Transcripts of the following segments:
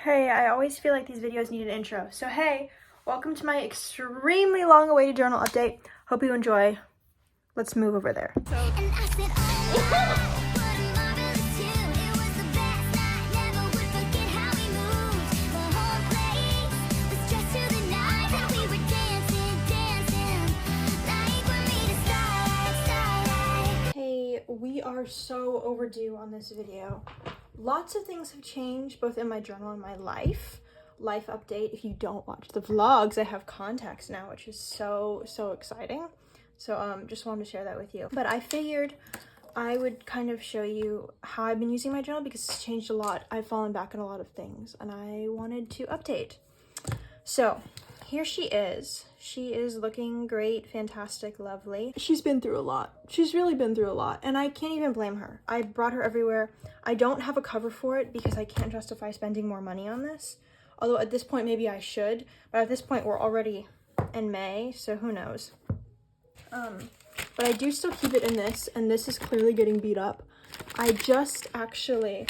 Hey, I always feel like these videos need an intro. So hey, welcome to my extremely long-awaited journal update. Hope you enjoy. Let's move over there. Hey, we are so overdue on this video. Lots of things have changed both in my journal and my life update. If you don't watch the vlogs, I have contacts now, which is so exciting. So just wanted to share that with you. But I figured I would kind of show you how I've been using my journal because it's changed a lot. I've fallen back on a lot of things and I wanted to update. So here she is. She is looking great, fantastic, lovely. She's been through a lot. She's really been through a lot, and I can't even blame her. I brought her everywhere. I don't have a cover for it because I can't justify spending more money on this. Although at this point, maybe I should. But at this point, we're already in May, so who knows. But I do still keep it in this, and this is clearly getting beat up. I just actually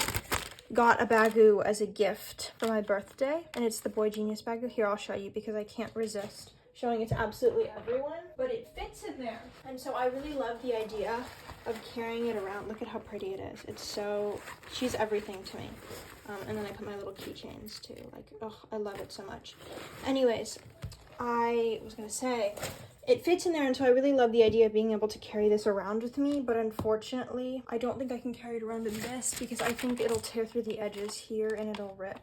got a bagu as a gift for my birthday, and it's the Boy Genius bagu. Here, I'll show you because I can't resist showing it to absolutely everyone, but it fits in there. And so I really love the idea of carrying it around. Look at how pretty it is. It's so, she's everything to me. And then I put my little keychains too. Like, oh, I love it so much. Anyways, I was gonna say, it fits in there, and so I really love the idea of being able to carry this around with me, but unfortunately, I don't think I can carry it around in this because I think it'll tear through the edges here and it'll rip.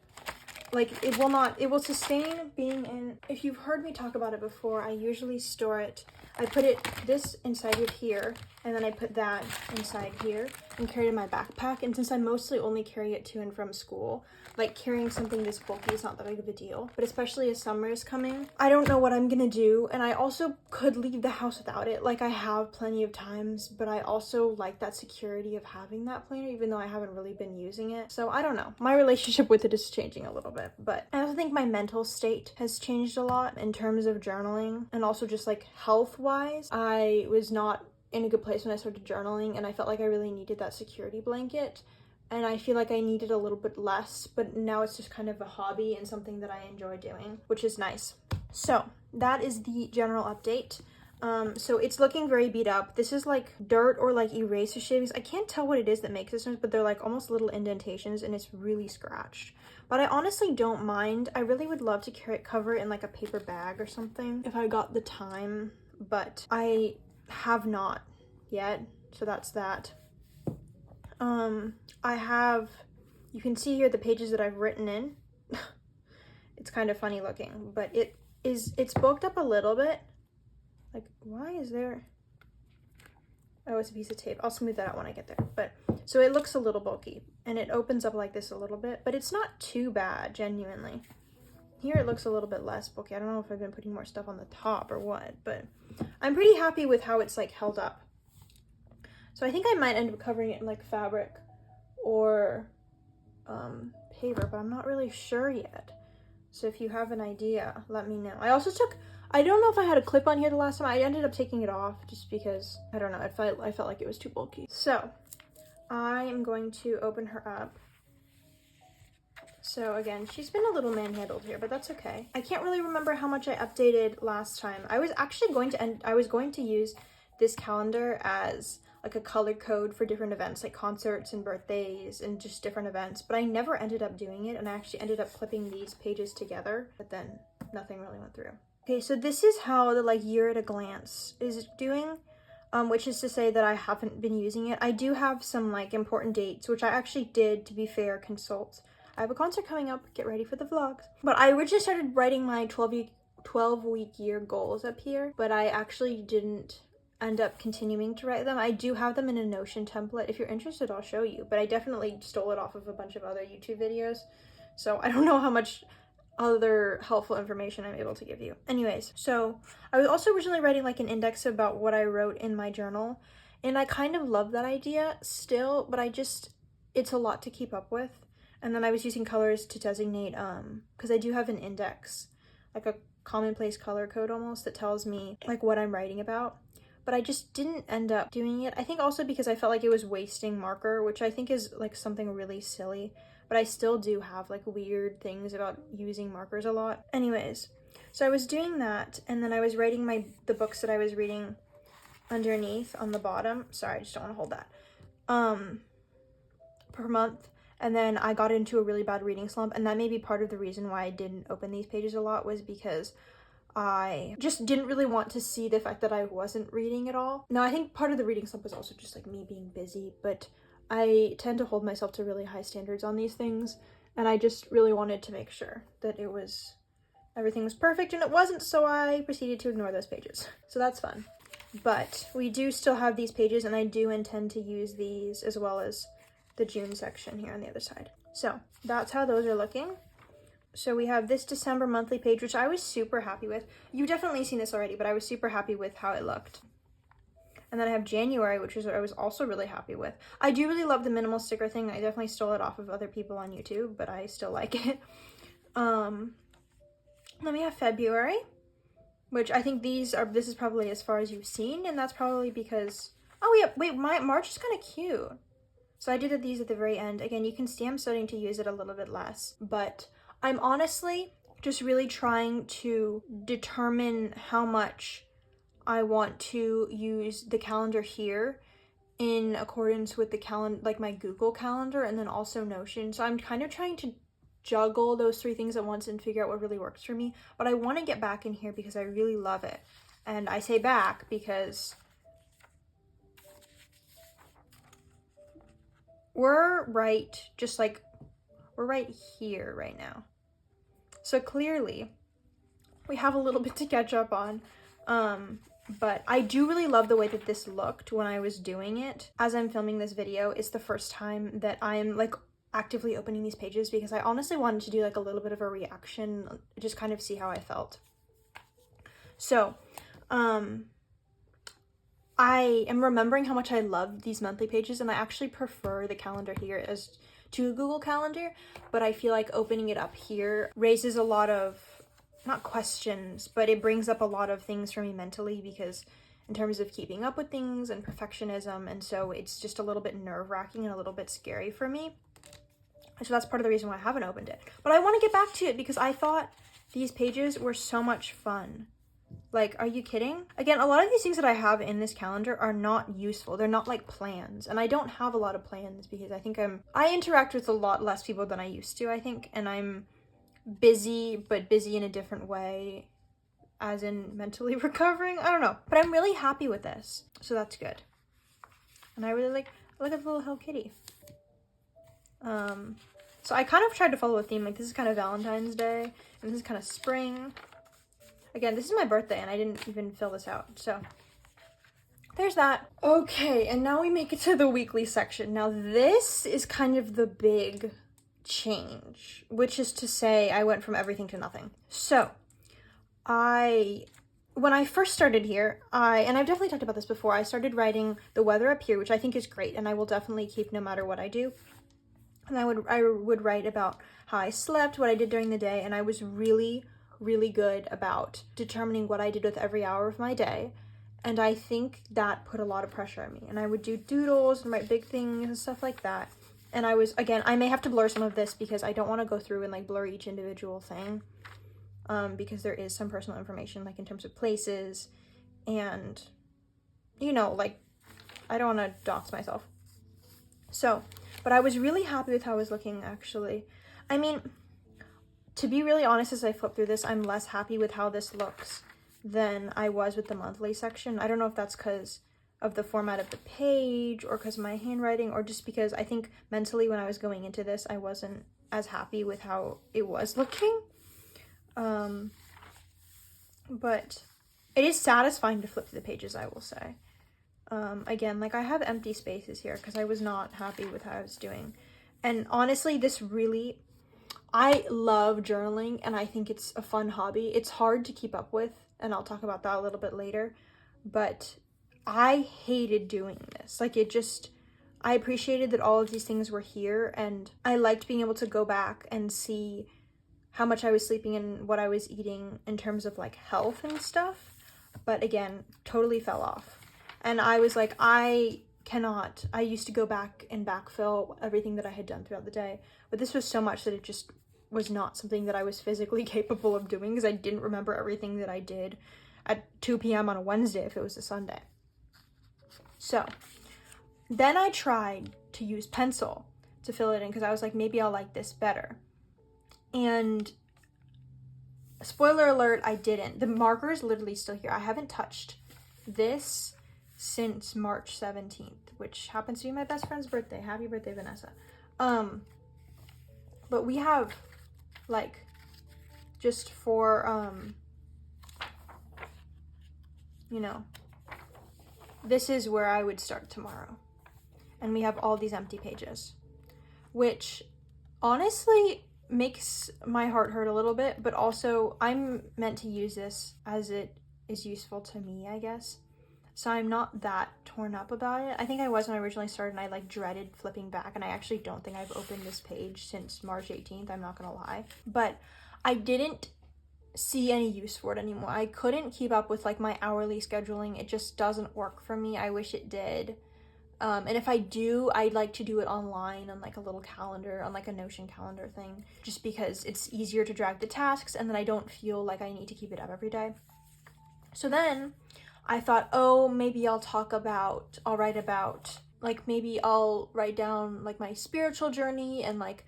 Like, it will sustain being in, if you've heard me talk about it before, I usually store it, I put this inside of here, and then I put that inside here and carry it in my backpack. And since I mostly only carry it to and from school, like carrying something this bulky is not that big of a deal, but especially as summer is coming, I don't know what I'm gonna do. And I also could leave the house without it, like I have plenty of times, but I also like that security of having that planner, even though I haven't really been using it. So I don't know, my relationship with it is changing a little bit, but I also think my mental state has changed a lot in terms of journaling, and also just like health wise. I was not in a good place when I started journaling, and I felt like I really needed that security blanket, and I feel like I needed a little bit less, but now it's just kind of a hobby and something that I enjoy doing, which is nice. So that is the general update. So it's looking very beat up. This is like dirt or like eraser shavings. I can't tell what it is that makes this noise, but they're like almost little indentations, and it's really scratched. But I honestly don't mind. I really would love to cover it in like a paper bag or something if I got the time, but I have not yet, so that's that. I have, you can see here the pages that I've written in. It's kind of funny looking, but it's bulked up a little bit. Like, why is there, oh, it's a piece of tape. I'll smooth that out when I get there. But so it looks a little bulky, and it opens up like this a little bit, but it's not too bad, genuinely. Here it looks a little bit less bulky. I don't know if I've been putting more stuff on the top or what, but I'm pretty happy with how it's like held up. So I think I might end up covering it in like fabric or paper, but I'm not really sure yet. So if you have an idea, let me know. I also I don't know if I had a clip on here the last time. I ended up taking it off just because, I don't know, I felt like it was too bulky. So I am going to open her up. So again, she's been a little manhandled here, but that's okay. I can't really remember how much I updated last time. I was actually going to use this calendar as like a color code for different events, like concerts and birthdays and just different events, but I never ended up doing it, and I actually ended up clipping these pages together, but then nothing really went through. Okay, so this is how the like year at a glance is doing, which is to say that I haven't been using it. I do have some like important dates, which I actually did, to be fair, consult. I have a concert coming up, get ready for the vlogs. But I originally started writing my 12-week year goals up here, but I actually didn't end up continuing to write them. I do have them in a Notion template. If you're interested, I'll show you, but I definitely stole it off of a bunch of other YouTube videos, so I don't know how much other helpful information I'm able to give you. Anyways, so I was also originally writing like an index about what I wrote in my journal, and I kind of love that idea still, but it's a lot to keep up with. And then I was using colors to designate, because I do have an index, like a commonplace color code almost, that tells me like what I'm writing about. But I just didn't end up doing it. I think also because I felt like it was wasting marker, which I think is like something really silly. but I still do have like weird things about using markers a lot. Anyways, so I was doing that, and then I was writing the books that I was reading underneath on the bottom. Sorry, I just don't want to hold that. Per month. And then I got into a really bad reading slump, and that may be part of the reason why I didn't open these pages a lot, was because I just didn't really want to see the fact that I wasn't reading at all. Now, I think part of the reading slump was also just like me being busy, but I tend to hold myself to really high standards on these things, and I just really wanted to make sure that everything was perfect, and it wasn't, so I proceeded to ignore those pages. So that's fun. But we do still have these pages, and I do intend to use these as well as the June section here on the other side. So that's how those are looking. So we have this December monthly page, which I was super happy with. You've definitely seen this already, but I was super happy with how it looked. And then I have January, which is what I was also really happy with. I do really love the minimal sticker thing. I definitely stole it off of other people on YouTube, but I still like it. Then we have February, which I think this is probably as far as you've seen, and that's probably because, oh yeah, wait, March is kind of cute. So I did these at the very end. Again, you can see I'm starting to use it a little bit less, but I'm honestly just really trying to determine how much I want to use the calendar here in accordance with the calendar, like my Google Calendar, and then also Notion. So I'm kind of trying to juggle those three things at once and figure out what really works for me. But I want to get back in here because I really love it. And I say back because we're right here right now. So clearly we have a little bit to catch up on. But I do really love the way that this looked when I was doing it. As I'm filming this video, it's the first time that I'm like actively opening these pages, because I honestly wanted to do like a little bit of a reaction, just kind of see how I felt. So, I am remembering how much I love these monthly pages, and I actually prefer the calendar here as to a Google Calendar, but I feel like opening it up here raises a lot of, not questions, but it brings up a lot of things for me mentally, because in terms of keeping up with things and perfectionism, and so it's just a little bit nerve-wracking and a little bit scary for me. So that's part of the reason why I haven't opened it. But I want to get back to it because I thought these pages were so much fun. Like, are you kidding? Again, a lot of these things that I have in this calendar are not useful. They're not like plans. And I don't have a lot of plans because I think I interact with a lot less people than I used to, I think. And I'm busy, but busy in a different way, as in mentally recovering. I don't know. But I'm really happy with this. So that's good. And I really look at the little Hello Kitty. So I kind of tried to follow a theme. Like, this is kind of Valentine's Day, and this is kind of spring. Again, this is my birthday, and I didn't even fill this out, so there's that. Okay, and now we make it to the weekly section. Now, this is kind of the big change, which is to say I went from everything to nothing. So, when I first started here, and I've definitely talked about this before, I started writing the weather up here, which I think is great, and I will definitely keep no matter what I do. And I would write about how I slept, what I did during the day, and I was really good about determining what I did with every hour of my day. And I think that put a lot of pressure on me. And I would do doodles and write big things and stuff like that. And I was, again, I may have to blur some of this because I don't want to go through and like blur each individual thing. Because there is some personal information, like in terms of places and, you know, like, I don't want to dox myself. So, but I was really happy with how I was looking, actually. I mean, to be really honest, as I flip through this, I'm less happy with how this looks than I was with the monthly section. I don't know if that's because of the format of the page or because of my handwriting, or just because I think mentally when I was going into this, I wasn't as happy with how it was looking. But it is satisfying to flip through the pages, I will say. Again, like, I have empty spaces here because I was not happy with how I was doing. And honestly, I love journaling, and I think it's a fun hobby. It's hard to keep up with, and I'll talk about that a little bit later, but I hated doing this. Like, I appreciated that all of these things were here, and I liked being able to go back and see how much I was sleeping and what I was eating in terms of like health and stuff. But again, totally fell off. And I was like, I I used to go back and backfill everything that I had done throughout the day, but this was so much that it just was not something that I was physically capable of doing, because I didn't remember everything that I did at 2 p.m. on a Wednesday if it was a Sunday. So then I tried to use pencil to fill it in, because I was like, maybe I'll like this better. And spoiler alert, I didn't. The marker is literally still here. I haven't touched this since March 17th, which happens to be my best friend's birthday. Happy birthday, Vanessa. But we have, like, just for, you know, this is where I would start tomorrow. And we have all these empty pages, which honestly makes my heart hurt a little bit, but also I'm meant to use this as it is useful to me, I guess. So I'm not that torn up about it. I think I was when I originally started, and I like dreaded flipping back, and I actually don't think I've opened this page since March 18th, I'm not gonna lie. But I didn't see any use for it anymore. I couldn't keep up with like my hourly scheduling. It just doesn't work for me. I wish it did. And if I do, I'd like to do it online on like a little calendar, on like a Notion calendar thing, just because it's easier to drag the tasks, and then I don't feel like I need to keep it up every day. So then I thought, oh, maybe I'll write about, like, maybe I'll write down like my spiritual journey and like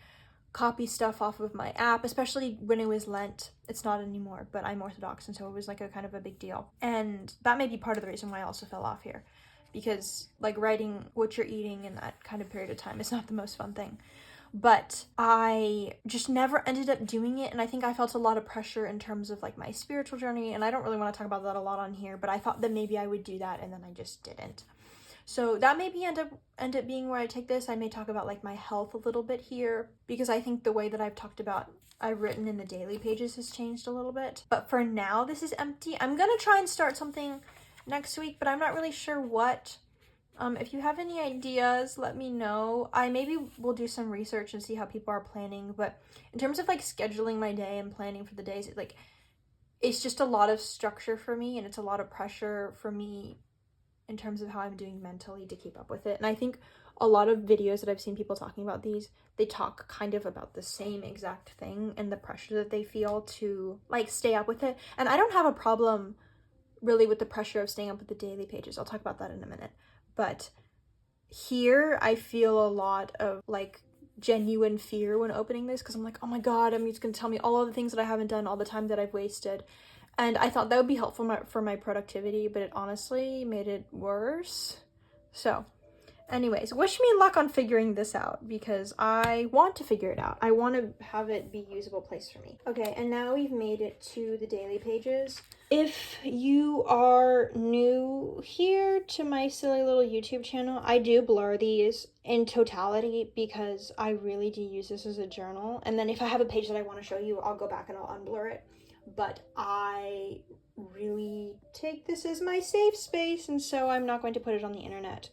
copy stuff off of my app, especially when it was Lent. It's not anymore, but I'm Orthodox, and so it was like a kind of a big deal. And that may be part of the reason why I also fell off here, because like writing what you're eating in that kind of period of time is not the most fun thing. But I just never ended up doing it, and I think I felt a lot of pressure in terms of like my spiritual journey, and I don't really want to talk about that a lot on here, but I thought that maybe I would do that, and then I just didn't. So that maybe end up being where I take this. I may talk about like my health a little bit here, because I think the way that I've written in the daily pages has changed a little bit. But for now, this is empty. I'm gonna try and start something next week, but I'm not really sure what. If you have any ideas, let me know. I maybe will do some research and see how people are planning, but in terms of like scheduling my day and planning for the days, it's just a lot of structure for me, and it's a lot of pressure for me in terms of how I'm doing mentally to keep up with it. And I think a lot of videos that I've seen people talking about these, they talk kind of about the same exact thing and the pressure that they feel to like stay up with it. And I don't have a problem really with the pressure of staying up with the daily pages. I'll talk about that in a minute. But here I feel a lot of like genuine fear when opening this, because I'm like, oh my god, it's gonna tell me all of the things that I haven't done, all the time that I've wasted. And I thought that would be helpful for my productivity, but it honestly made it worse. So anyways, wish me luck on figuring this out, because I want to figure it out. I want to have it be a usable place for me. Okay, and now we've made it to the daily pages. If you are new here to my silly little YouTube channel, I do blur these in totality because I really do use this as a journal. And then if I have a page that I want to show you, I'll go back and I'll unblur it. But I really take this as my safe space, and so I'm not going to put it on the internet.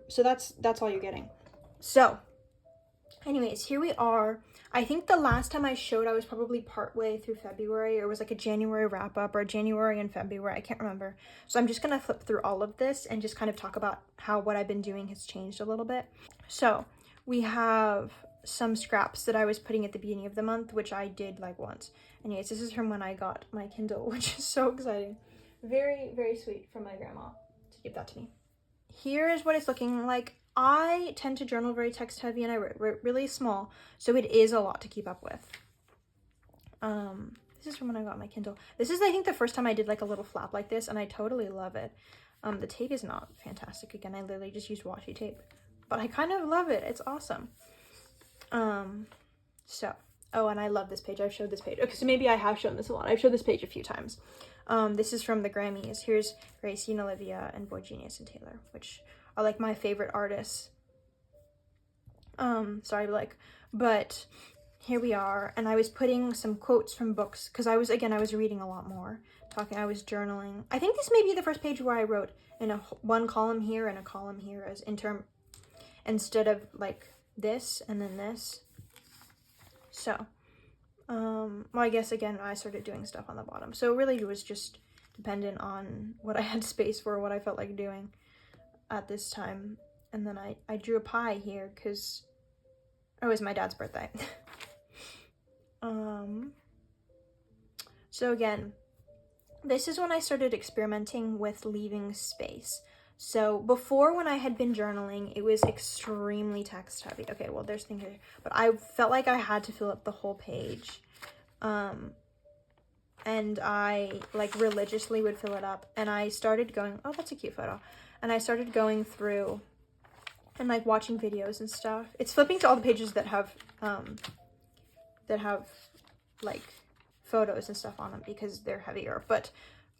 So that's all you're getting. So anyways, here we are. I think the last time I showed, I was probably partway through February, or it was like a January wrap up, or January and February, I can't remember. So I'm just gonna flip through all of this and just kind of talk about how what I've been doing has changed a little bit. So we have some scraps that I was putting at the beginning of the month, which I did like once. Anyways, this is from when I got my Kindle, which is so exciting. Very, very sweet from my grandma to give that to me. Here is what it's looking like. I tend to journal very text heavy, and I write really small, so it is a lot to keep up with. This is from when I got my Kindle. This is, I think, the first time I did like a little flap like this, and I totally love it. The tape is not fantastic. Again, I literally just used washi tape, but I kind of love it. It's awesome. Oh, and I love this page. I've showed this page. Okay, so maybe I have shown this a lot. I've showed this page a few times. This is from the Grammys. Here's Gracie and Olivia and Boy Genius and Taylor, which are like my favorite artists. But here we are. And I was putting some quotes from books, because I was reading a lot more. I was journaling. I think this may be the first page where I wrote in one column here and a column here as instead of like this and then this. So, well, I guess again, I started doing stuff on the bottom. So really it was just dependent on what I had space for, what I felt like doing. at this time. And then I drew a pie here because it was my dad's birthday. So again, this is when I started experimenting with leaving space. So before, when I had been journaling, it was extremely text heavy. Okay, well, there's things here, but I felt like I had to fill up the whole page. And I like religiously would fill it up, and I started going, oh, that's a cute photo. And I started going through and like watching videos and stuff. It's flipping to all the pages that have like photos and stuff on them because they're heavier, but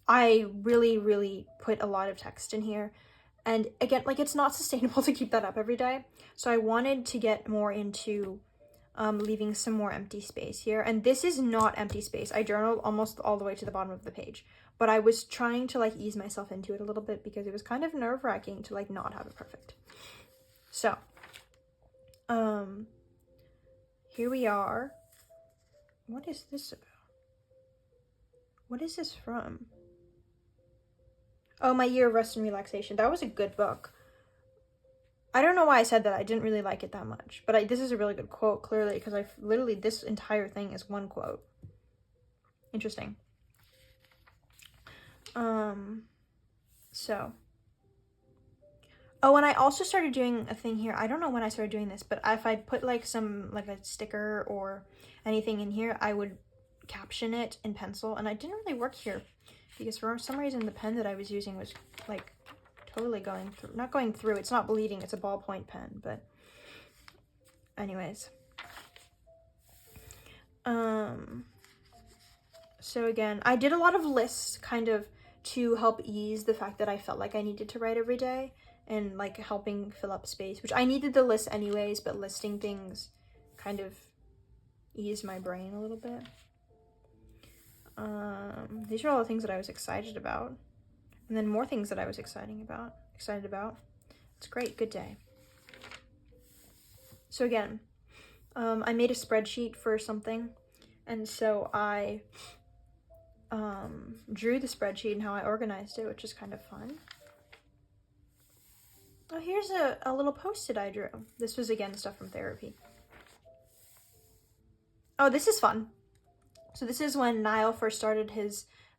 I really put a lot of text in here. And again, like, it's not sustainable to keep that up every day, so I wanted to get more into leaving some more empty space here. And this is not empty space. I journaled almost all the way to the bottom of the page, but I was trying to like ease myself into it a little bit because it was kind of nerve-wracking to like not have it perfect. So here we are. What is this about? What is this from? Oh, My Year of Rest and Relaxation. That was a good book. I don't know why I said that. I didn't really like it that much. But this is a really good quote, clearly, because literally, this entire thing is one quote. Interesting. So. Oh, and I also started doing a thing here. I don't know when I started doing this, but if I put like like a sticker or anything in here, I would caption it in pencil. And I didn't really work here because for some reason the pen that I was using was like totally going through, not going through, it's not bleeding, it's a ballpoint pen. But anyways, so again, I did a lot of lists kind of to help ease the fact that I felt like I needed to write every day, and like helping fill up space, which I needed the list anyways, but listing things kind of eased my brain a little bit. These are all the things that I was excited about, and then more things that I was excited about. It's great. Good day. So again, I made a spreadsheet for something, and so I drew the spreadsheet and how I organized it, which is kind of fun. Oh, here's a little post-it I drew. This was, again, stuff from therapy. Oh, this is fun. So this is when Niall first started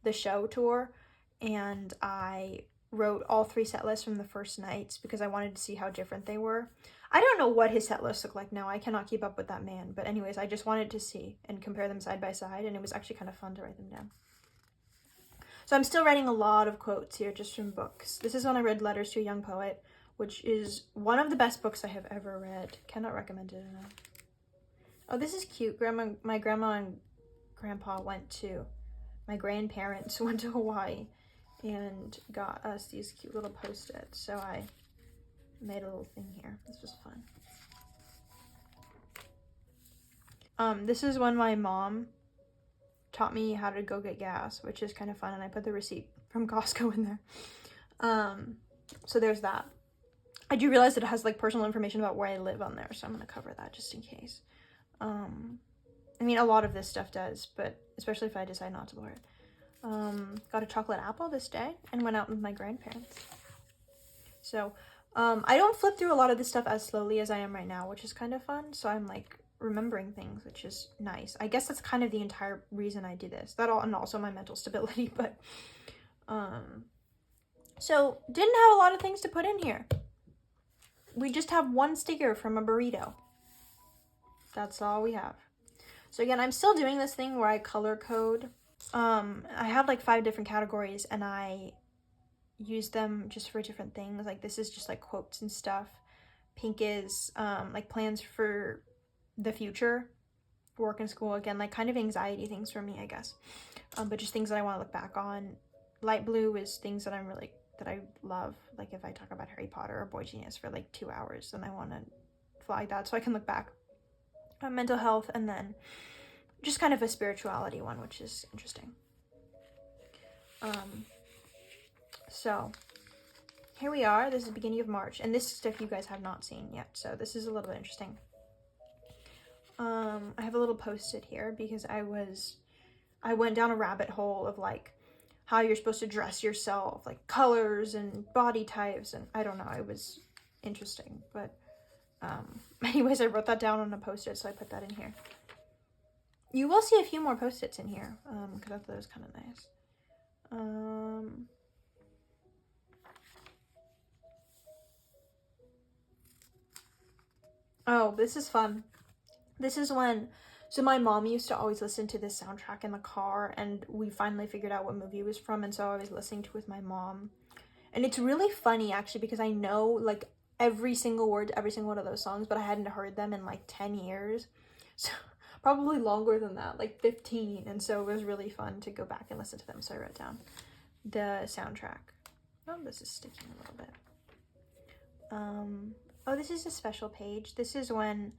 the show tour, and I wrote all 3 set lists from the first nights because I wanted to see how different they were. I don't know what his set lists look like now. I cannot keep up with that man. But anyways, I just wanted to see and compare them side by side, and it was actually kind of fun to write them down. So I'm still writing a lot of quotes here just from books. This is when I read Letters to a Young Poet, which is one of the best books I have ever read. Cannot recommend it enough. Oh, this is cute. My grandma and grandpa my grandparents went to Hawaii and got us these cute little post-its. So I made a little thing here. This was fun. This is when my mom taught me how to go get gas, which is kind of fun. And I put the receipt from Costco in there. So there's that. I do realize that it has like personal information about where I live on there, so I'm going to cover that just in case. I mean, a lot of this stuff does, but especially if I decide not to blur it. Got a chocolate apple this day and went out with my grandparents. So I don't flip through a lot of this stuff as slowly as I am right now, which is kind of fun. So I'm like remembering things, which is nice. I guess that's kind of the entire reason I do this. And also my mental stability, but so didn't have a lot of things to put in here. We just have one sticker from a burrito. That's all we have. So again, I'm still doing this thing where I color code. I have like 5 different categories, and I use them just for different things. Like this is just like quotes and stuff. Pink is like plans for the future, for work and school. Again, like kind of anxiety things for me, I guess. But just things that I want to look back on. Light blue is things that that I love. Like if I talk about Harry Potter or Boy Genius for like 2 hours, then I want to flag that so I can look back. Mental health, and then just kind of a spirituality one, which is interesting. So here we are. This is the beginning of March, and this stuff you guys have not seen yet, so this is a little bit interesting. I have a little post-it here because I went down a rabbit hole of like how you're supposed to dress yourself, like colors and body types, and I don't know, it was interesting. But anyways, I wrote that down on a post-it, so I put that in here. You will see a few more post-its in here, because I thought that was kind of nice. Oh, this is fun. This is when, so my mom used to always listen to this soundtrack in the car, and we finally figured out what movie it was from, and so I was listening to it with my mom. And it's really funny, actually, because I know, like, every single word to every single one of those songs, but I hadn't heard them in, like, 10 years. So, probably longer than that, like 15. And so it was really fun to go back and listen to them, so I wrote down the soundtrack. Oh, this is sticking a little bit. Oh, this is a special page. This is when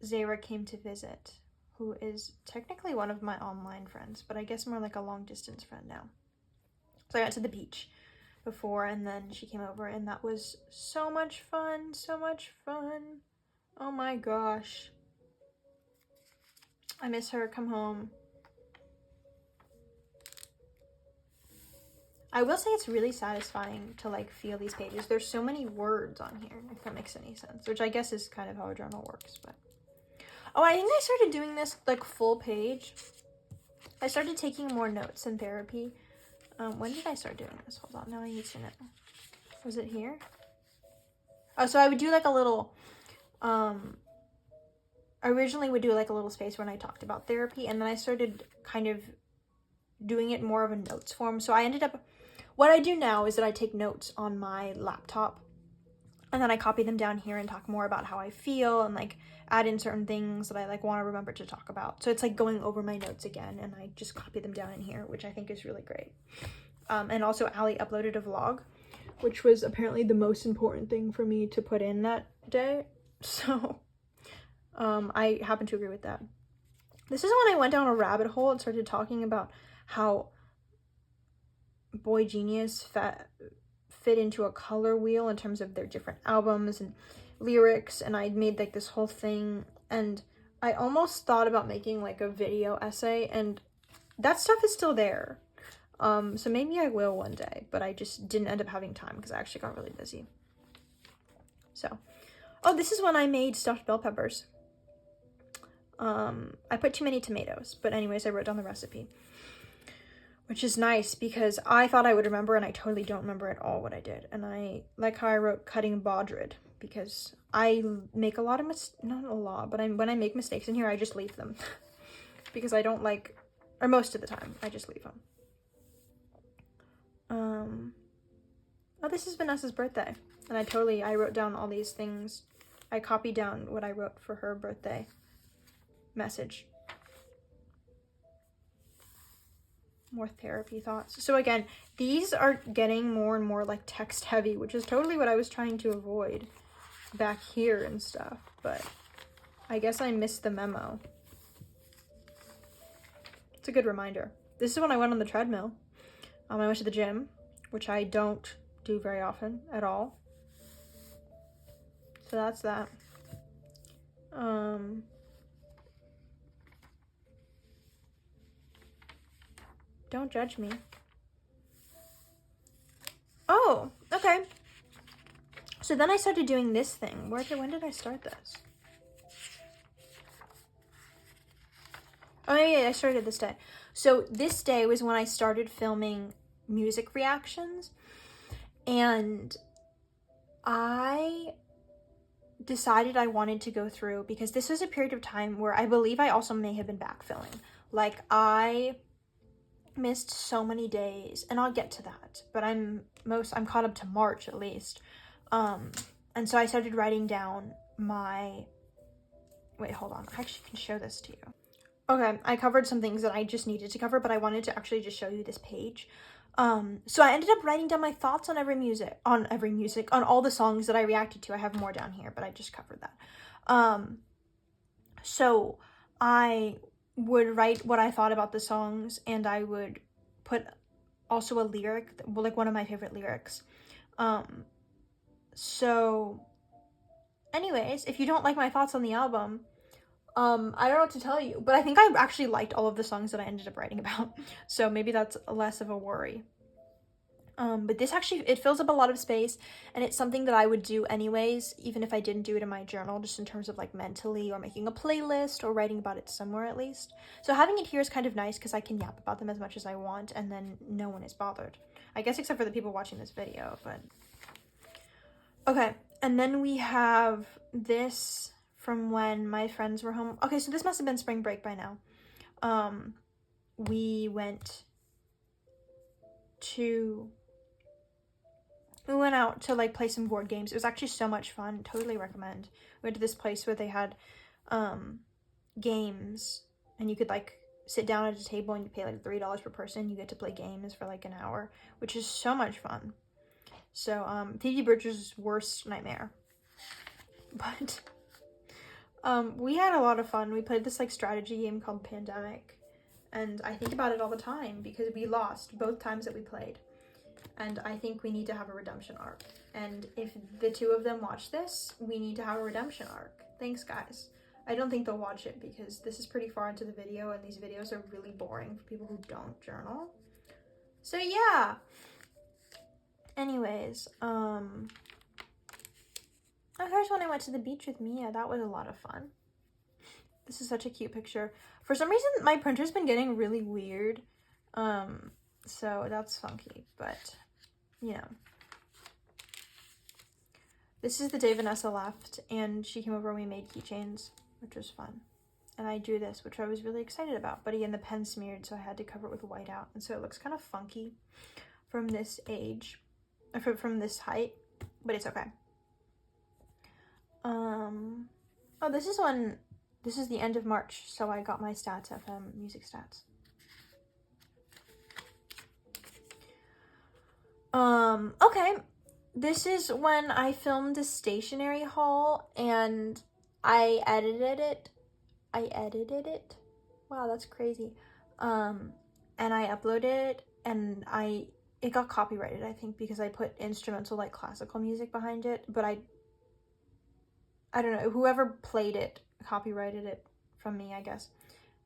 Zara came to visit, who is technically one of my online friends, but I guess more like a long distance friend now. So I went to the beach before, and then she came over, and that was so much fun, so much fun. Oh my gosh. I miss her. Come home. I will say it's really satisfying to like feel these pages. There's so many words on here, if that makes any sense, which I guess is kind of how a journal works. But oh, I think I started doing this like full page. I started taking more notes in therapy. When did I start doing this? Hold on, now I need to know. Was it here? Oh, so I would do like a little, I originally would do like a little space when I talked about therapy, and then I started kind of doing it more of a notes form. So I ended up, what I do now is that I take notes on my laptop, and then I copy them down here and talk more about how I feel, and like add in certain things that I like want to remember to talk about. So it's like going over my notes again, and I just copy them down in here, which I think is really great. And also Allie uploaded a vlog, which was apparently the most important thing for me to put in that day. So I happen to agree with that. This is when I went down a rabbit hole and started talking about how Boy Genius fit into a color wheel in terms of their different albums and lyrics, and I made like this whole thing, and I almost thought about making like a video essay, and that stuff is still there. So maybe I will one day, but I just didn't end up having time because I actually got really busy. So, oh, this is when I made stuffed bell peppers. I put too many tomatoes, but anyways, I wrote down the recipe, which is nice because I thought I would remember, and I totally don't remember at all what I did. And I like how I wrote cutting baudrid, because I make a lot of not a lot, but when I make mistakes in here, I just leave them because I don't like, or most of the time, I just leave them. Oh, this is Vanessa's birthday, and I wrote down all these things. I copied down what I wrote for her birthday message. More therapy thoughts. So again, these are getting more and more like text heavy, which is totally what I was trying to avoid back here and stuff, but I guess I missed the memo. It's a good reminder. This is when I went on the treadmill. I went to the gym, which I don't do very often at all. So that's that. Don't judge me. Oh, okay. So then I started doing this thing. When did I start this? Oh yeah, I started this day. So this day was when I started filming music reactions, and I decided I wanted to go through, because this was a period of time where I believe I also may have been backfilling. Like I missed so many days, and I'll get to that, but I'm caught up to March at least. And so I started writing down my, wait, hold on, I actually can show this to you. Okay, I covered some things that I just needed to cover, but I wanted to actually just show you this page. So I ended up writing down my thoughts on on all the songs that I reacted to. I have more down here, but I just covered that. So I would write what I thought about the songs, and I would put also a lyric, like one of my favorite lyrics. So anyways, if you don't like my thoughts on the album, I don't know what to tell you, but I think I actually liked all of the songs that I ended up writing about, so maybe that's less of a worry. But this actually, it fills up a lot of space, and it's something that I would do anyways, even if I didn't do it in my journal, just in terms of like mentally, or making a playlist, or writing about it somewhere at least. So having it here is kind of nice because I can yap about them as much as I want, and then no one is bothered. I guess except for the people watching this video, but... Okay, and then we have this from when my friends were home. Okay, so this must have been spring break by now. We went out to like play some board games. It was actually so much fun. Totally recommend. We went to this place where they had games, and you could like sit down at a table and you pay like $3 per person. You get to play games for like an hour, which is so much fun. So Phoebe Bridgers' worst nightmare. But we had a lot of fun. We played this like strategy game called Pandemic, and I think about it all the time because we lost both times that we played. And I think we need to have a redemption arc. And if the two of them watch this, we need to have a redemption arc. Thanks, guys. I don't think they'll watch it because this is pretty far into the video, and these videos are really boring for people who don't journal. So yeah. Anyways, oh, here's when I went to the beach with Mia. That was a lot of fun. This is such a cute picture. For some reason, my printer's been getting really weird. So that's funky, but... you know. This is the day Vanessa left, and she came over and we made keychains, which was fun. And I drew this, which I was really excited about, but again, the pen smeared, so I had to cover it with white out, and so it looks kind of funky from this age, from this height, but it's okay. Oh, this is the end of March, so I got my Stats FM music stats. Okay, this is when I filmed a stationery haul, and I edited it. Wow, that's crazy. And I uploaded it, and it got copyrighted, I think, because I put instrumental, like, classical music behind it, but I don't know, whoever played it copyrighted it from me, I guess.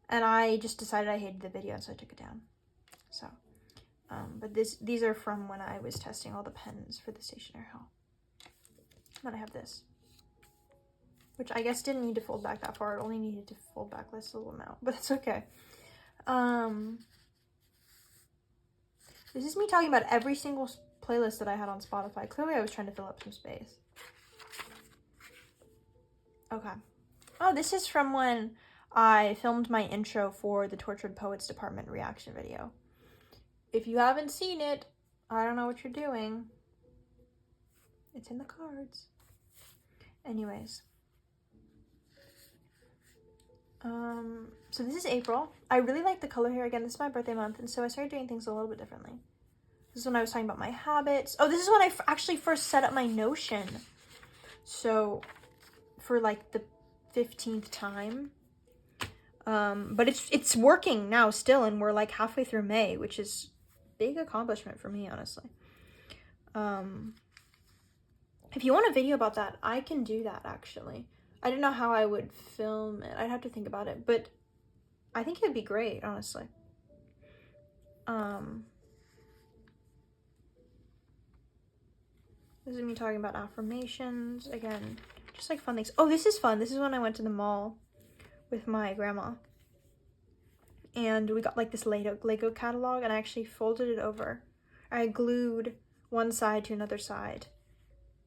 And I just decided I hated the video, so I took it down. So... but these are from when I was testing all the pens for the stationery haul. Then I have this, which I guess didn't need to fold back that far. It only needed to fold back this little amount, but it's okay. This is me talking about every single playlist that I had on Spotify. Clearly I was trying to fill up some space. Okay. Oh, this is from when I filmed my intro for the Tortured Poets Department reaction video. If you haven't seen it, I don't know what you're doing. It's in the cards. Anyways. So this is April. I really like the color here. Again, this is my birthday month, and so I started doing things a little bit differently. This is when I was talking about my habits. Oh, this is when I actually first set up my Notion. So, for like the 15th time. But it's working now still, and we're like halfway through May, which is big accomplishment for me, honestly. If you want a video about that, I can do that, actually. I don't know how I would film it. I'd have to think about it, but I think it would be great, honestly. This is me talking about affirmations. Again, just like fun things. Oh, this is fun. This is when I went to the mall with my grandma. And we got like this Lego catalog, and I actually folded it over. I glued one side to another side,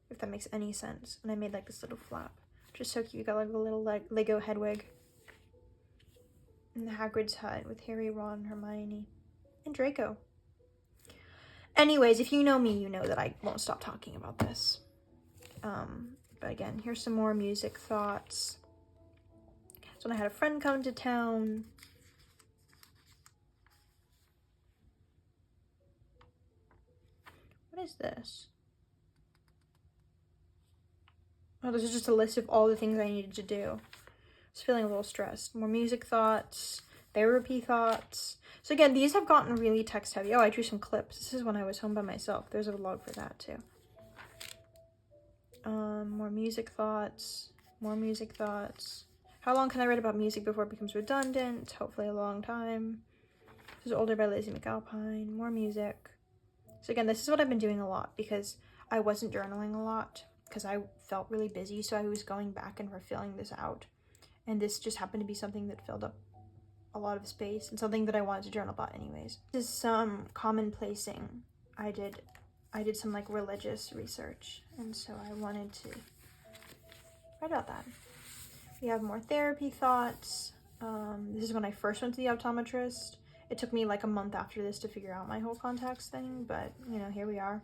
if that makes any sense. And I made like this little flap, which is so cute. You got like a little like Lego Hedwig. And the Hagrid's hut with Harry, Ron, Hermione, and Draco. Anyways, if you know me, you know that I won't stop talking about this. But again, here's some more music thoughts. So when I had a friend come to town. What is this? Oh, this is just a list of all the things I needed to do. I was feeling a little stressed. More music thoughts, therapy thoughts. So again, these have gotten really text heavy. Oh, I drew some clips. This is when I was home by myself. There's a vlog for that too. More music thoughts, more music thoughts. How long can I write about music before it becomes redundant? Hopefully a long time. This is Older by Lizzie McAlpine. More music. So again, this is what I've been doing a lot because I wasn't journaling a lot because I felt really busy. So I was going back and refilling this out. And this just happened to be something that filled up a lot of space and something that I wanted to journal about anyways. This is some commonplacing. I did some like religious research, and so I wanted to write about that. We have more therapy thoughts. This is when I first went to the optometrist. It took me like a month after this to figure out my whole contacts thing, but you know, here we are.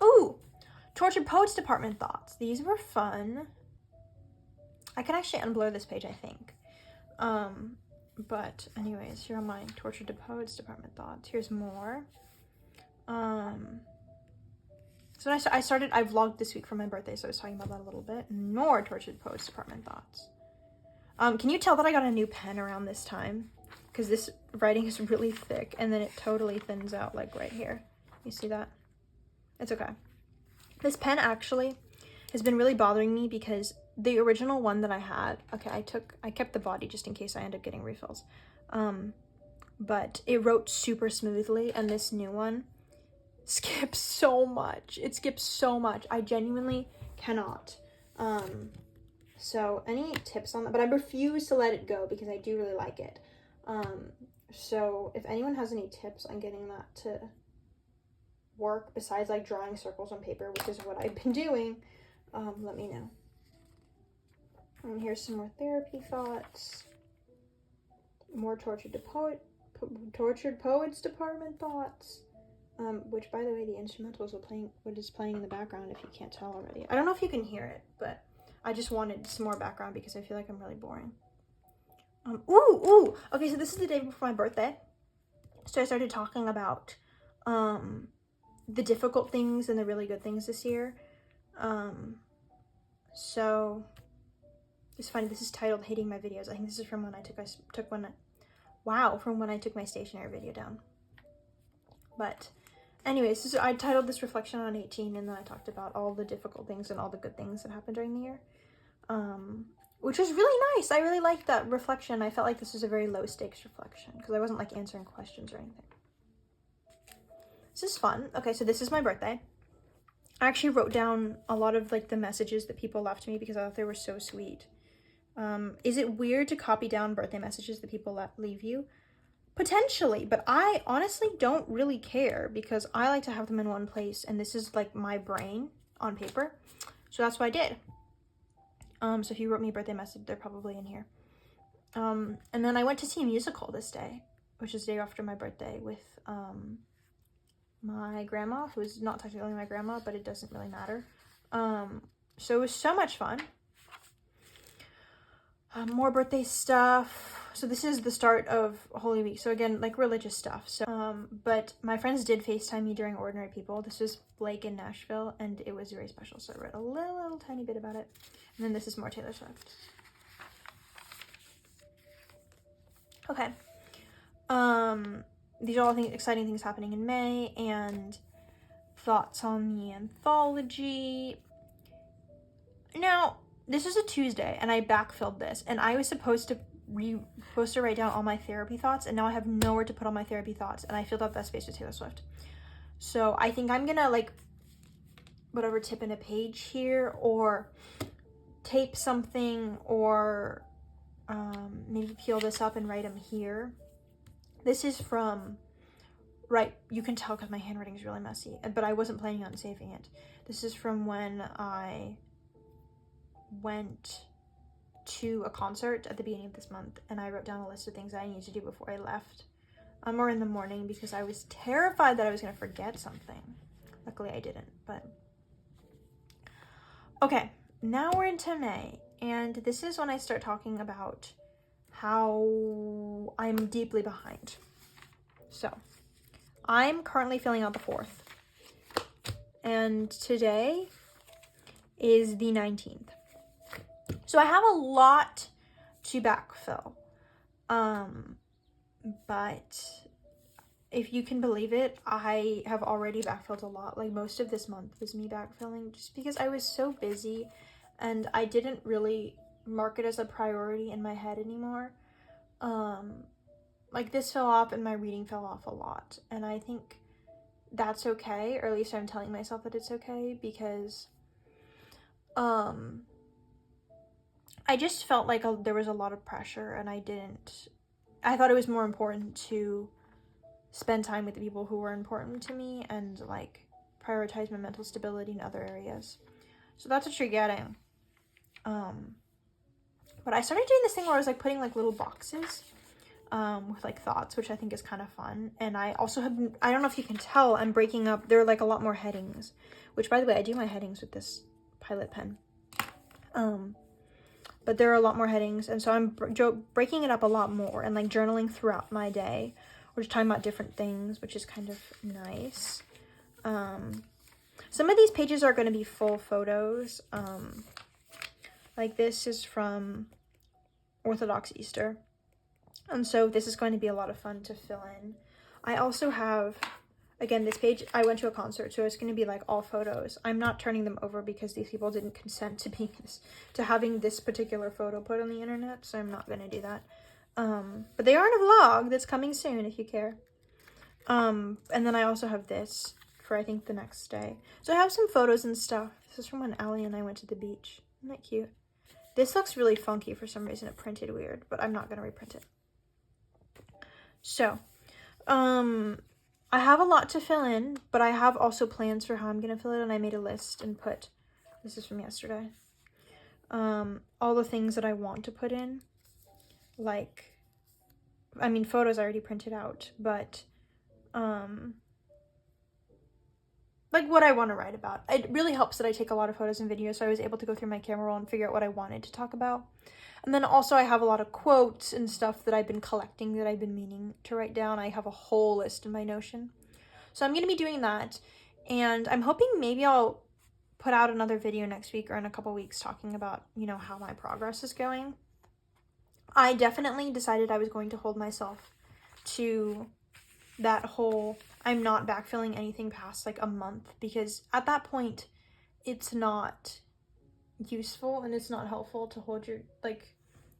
Ooh, Tortured Poets Department thoughts. These were fun. I can actually unblur this page, I think. But anyways, here are my Tortured Poets Department thoughts. Here's more. So I vlogged this week for my birthday, so I was talking about that a little bit. More Tortured Poets Department thoughts. Can you tell that I got a new pen around this time? Because this writing is really thick, and then it totally thins out, like right here. You see that? It's okay. This pen actually has been really bothering me because the original one that I had, okay, I kept the body just in case I end up getting refills. But it wrote super smoothly, and this new one skips so much. It skips so much. I genuinely cannot. So any tips on that? But I refuse to let it go because I do really like it. So if anyone has any tips on getting that to work besides like drawing circles on paper, which is what I've been doing, let me know. And here's some more therapy thoughts. More Tortured Poets Department thoughts. Which, by the way, the instrumentals are playing. What is playing in the background? If you can't tell already, I don't know if you can hear it, but I just wanted some more background because I feel like I'm really boring. Ooh. Okay, so this is the day before my birthday, so I started talking about the difficult things and the really good things this year. So it's funny. This is titled "Hating My Videos." I think this is from when I from when I took my stationery video down. But anyways, I titled this Reflection on 18, and then I talked about all the difficult things and all the good things that happened during the year, which was really nice. I really liked that reflection. I felt like this was a very low stakes reflection because I wasn't like answering questions or anything. This is fun. Okay, so this is my birthday. I actually wrote down a lot of like the messages that people left me because I thought they were so sweet. Is it weird to copy down birthday messages that people leave you? Potentially, but I honestly don't really care because I like to have them in one place, and this is like my brain on paper, so that's what I did. So if you wrote me a birthday message, they're probably in here. And then I went to see a musical this day, which is the day after my birthday, with my grandma, who is not technically my grandma, but it doesn't really matter. So it was so much fun. More birthday stuff. So this is the start of Holy Week. So again, like religious stuff. So, but my friends did FaceTime me during Ordinary People. This was Blake in Nashville, and it was very special. So I wrote a little tiny bit about it. And then this is more Taylor Swift. Okay. These are all exciting things happening in May, and thoughts on the anthology. Now, this is a Tuesday, and I backfilled this, and I was supposed to write down all my therapy thoughts, and now I have nowhere to put all my therapy thoughts, and I filled up that space with Taylor Swift. So I think I'm gonna like whatever tip in a page here, or tape something, or maybe peel this up and write them here. This is from, right, you can tell because my handwriting is really messy, but I wasn't planning on saving it. This is from when I went to a concert at the beginning of this month, and I wrote down a list of things that I needed to do before I left, or in the morning, because I was terrified that I was going to forget something. Luckily I didn't, but okay, now we're into May, and this is when I start talking about how I'm deeply behind. So I'm currently filling out the 4th, and today is the 19th. So I have a lot to backfill, but if you can believe it, I have already backfilled a lot. Like most of this month was me backfilling just because I was so busy, and I didn't really mark it as a priority in my head anymore. Like this fell off and my reading fell off a lot, and I think that's okay, or at least I'm telling myself that it's okay, because I just felt like there was a lot of pressure, and I thought it was more important to spend time with the people who were important to me and like prioritize my mental stability in other areas. So that's what you're getting. But I started doing this thing where I was like putting like little boxes with like thoughts, which I think is kind of fun. And I also I don't know if you can tell, I'm breaking up, there are like a lot more headings, which by the way, I do my headings with this Pilot pen. But there are a lot more headings, and so I'm breaking it up a lot more and like journaling throughout my day. We're just talking about different things, which is kind of nice. Some of these pages are going to be full photos. Like this is from Orthodox Easter. And so this is going to be a lot of fun to fill in. I also have, again, this page, I went to a concert, so it's going to be like all photos. I'm not turning them over because these people didn't consent to having this particular photo put on the internet, so I'm not going to do that. But they are in a vlog that's coming soon if you care. And then I also have this for, I think, the next day. So I have some photos and stuff. This is from when Allie and I went to the beach. Isn't that cute? This looks really funky for some reason. It printed weird, but I'm not going to reprint it. So, I have a lot to fill in, but I have also plans for how I'm going to fill it, and I made a list and put, this is from yesterday, all the things that I want to put in, like, I mean, photos I already printed out, but, like what I want to write about. It really helps that I take a lot of photos and videos, so I was able to go through my camera roll and figure out what I wanted to talk about. And then also I have a lot of quotes and stuff that I've been collecting that I've been meaning to write down. I have a whole list in my Notion. So I'm going to be doing that. And I'm hoping maybe I'll put out another video next week or in a couple weeks talking about, you know, how my progress is going. I definitely decided I was going to hold myself to that whole, I'm not backfilling anything past like a month, because at that point it's not useful and it's not helpful to hold your, like,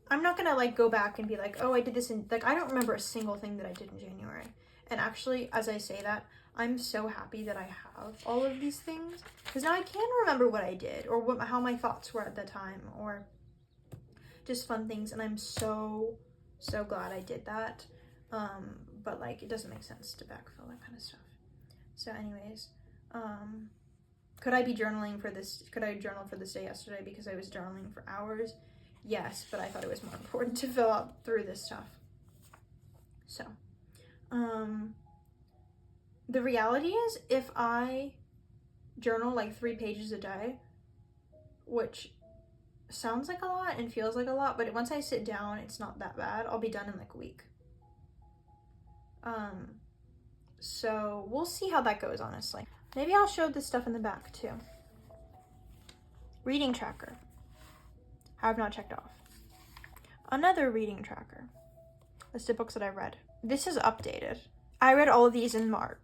I'm not gonna like go back and be like, oh, I did this in, like, I don't remember a single thing that I did in January. And actually, as I say that, I'm so happy that I have all of these things, because now I can remember what I did, or how my thoughts were at the time, or just fun things. And I'm so glad I did that. But like, it doesn't make sense to backfill that kind of stuff. So anyways, could I be journaling for this? Could I journal for this day yesterday because I was journaling for hours? Yes, but I thought it was more important to fill out through this stuff. So, the reality is, if I journal like 3 pages a day, which sounds like a lot and feels like a lot, but once I sit down, it's not that bad. I'll be done in like a week. So we'll see how that goes, honestly. Maybe I'll show this stuff in the back too. Reading tracker. Have not checked off. Another reading tracker. List of books that I read. This is updated. I read all of these in March,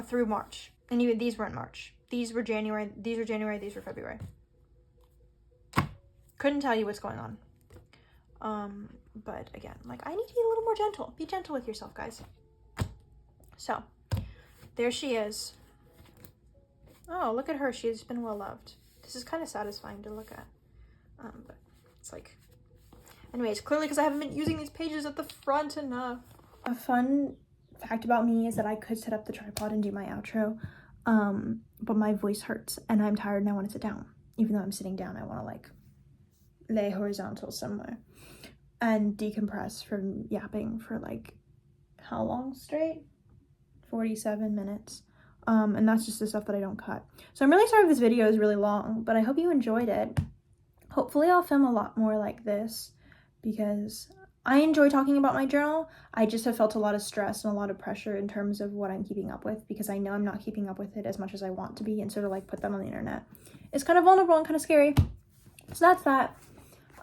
through March. And even these were in March. These were January, these were February. Couldn't tell you what's going on. But again, like, I need to be a little more gentle. Be gentle with yourself, guys. So, there she is. Oh, look at her. She's been well loved. This is kind of satisfying to look at. But it's like, anyways, clearly because I haven't been using these pages at the front enough. A fun fact about me is that I could set up the tripod and do my outro, but my voice hurts and I'm tired and I want to sit down. Even though I'm sitting down, I want to like lay horizontal somewhere and decompress from yapping for like, how long straight? 47 minutes. And that's just the stuff that I don't cut. So I'm really sorry if this video is really long, but I hope you enjoyed it. Hopefully I'll film a lot more like this, because I enjoy talking about my journal. I just have felt a lot of stress and a lot of pressure in terms of what I'm keeping up with, because I know I'm not keeping up with it as much as I want to be, and so to like put that on the internet, it's kind of vulnerable and kind of scary. So that's that.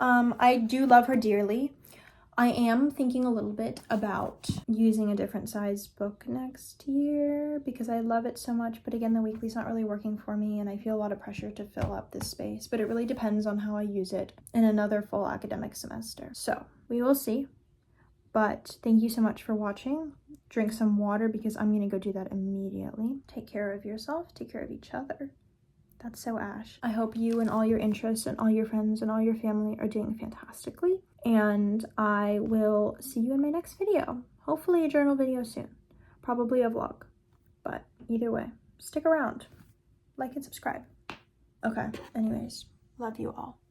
I do love her dearly. I am thinking a little bit about using a different size book next year because I love it so much. But again, the weekly's not really working for me and I feel a lot of pressure to fill up this space. But it really depends on how I use it in another full academic semester. So we will see. But thank you so much for watching. Drink some water because I'm going to go do that immediately. Take care of yourself. Take care of each other. That's so Ash. I hope you and all your interests and all your friends and all your family are doing fantastically. And I will see you in my next video. Hopefully a journal video soon. Probably a vlog. But either way, stick around. Like and subscribe. Okay, anyways, love you all.